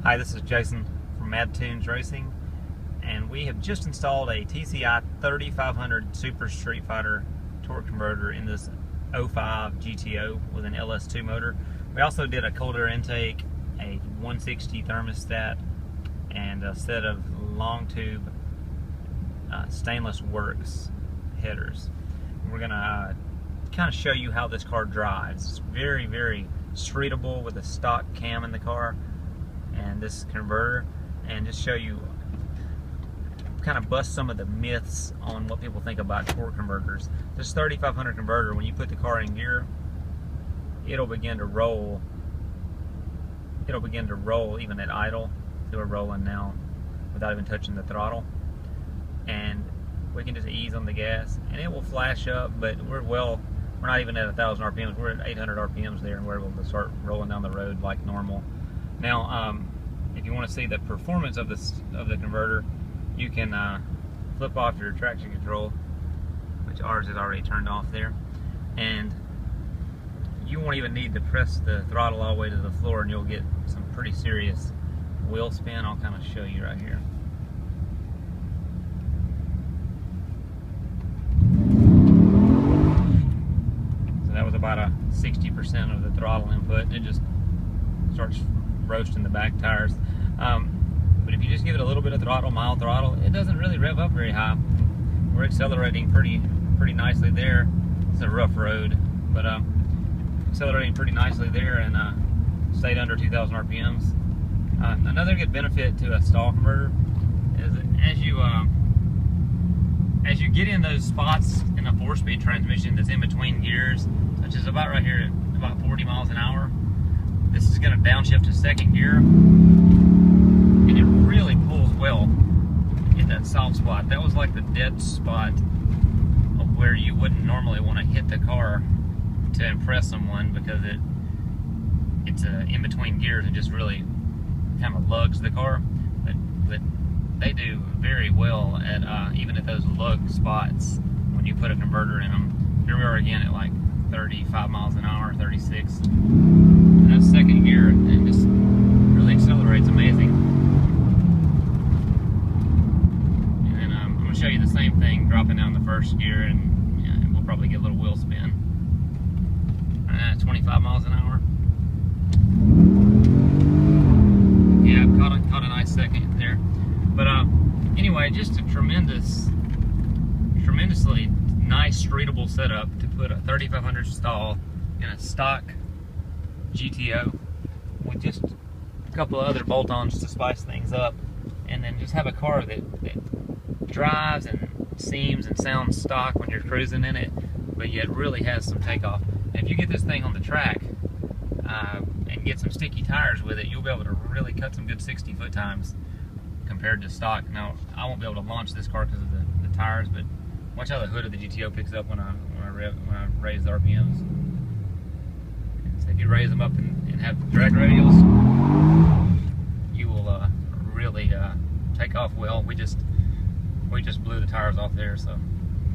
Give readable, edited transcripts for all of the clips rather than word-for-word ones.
Hi, this is Jason from ls2 Racing, and we have just installed a TCI 3500 Super Street Fighter torque converter in this 05 GTO with an ls2 motor. We also did a cold air intake, a 160 thermostat, and a set of long tube stainless works headers. We're going to kind of show you how this car drives. It's very, very streetable with a stock cam in the car and this converter, and just show you, kind of bust some of the myths on what people think about torque converters. This 3500 converter, when you put the car in gear, it'll begin to roll. It'll begin to roll even at idle. So we're rolling now without even touching the throttle, and we can just ease on the gas and it will flash up, but we're not even at 1,000 RPMs. We're at 800 RPMs there, and we're able to start rolling down the road like normal. Now, if you want to see the performance of the converter, you can flip off your traction control, which ours is already turned off there, and you won't even need to press the throttle all the way to the floor, and you'll get some pretty serious wheel spin. I'll kind of show you right here. So that was about a 60% of the throttle input, and it just starts roasting the back tires. But if you just give it a little bit of throttle, mild throttle, it doesn't really rev up very high. We're accelerating pretty nicely there. It's a rough road, but accelerating pretty nicely there, and stayed under 2,000 RPMs. Another good benefit to a stall converter is that as you get in those spots in a 4-speed transmission that's in between gears, such as about right here at about 40 miles an hour, this is going to downshift to second gear, and it really pulls well in that soft spot. That was like the dead spot of where you wouldn't normally want to hit the car to impress someone, because it's in between gears and just really kind of lugs the car. But they do very well at even at those lug spots when you put a converter in them. Here we are again at like 35 miles an hour, 36. And that's second gear, and just really accelerates amazing. And then I'm going to show you the same thing dropping down the first gear, and we'll probably get a little wheel spin. 25 miles an hour. Yeah, caught a nice second there. But anyway, just a tremendously nice streetable setup to put a 3500 stall in a stock GTO with just a couple of other bolt-ons to spice things up, and then just have a car that drives and seems and sounds stock when you're cruising in it, but yet really has some takeoff. And if you get this thing on the track and get some sticky tires with it, you'll be able to really cut some good 60-foot times compared to stock. Now, I won't be able to launch this car because of the tires, but watch how the hood of the GTO picks up when I raise the RPMs. So if you raise them up and have drag radials, you will really take off well. We just blew the tires off there, so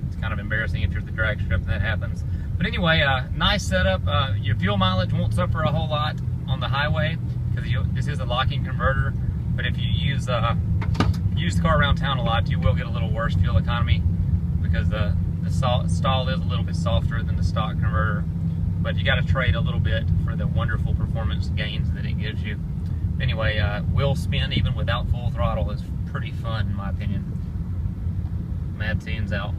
it's kind of embarrassing if you're at the drag strip and that happens. But anyway, nice setup. Your fuel mileage won't suffer a whole lot on the highway because this is a locking converter. But if you use the car around town a lot, you will get a little worse fuel economy, because the stall is a little bit softer than the stock converter. But you got to trade a little bit for the wonderful performance gains that it gives you. Anyway, wheel spin even without full throttle is pretty fun in my opinion. ls2's out.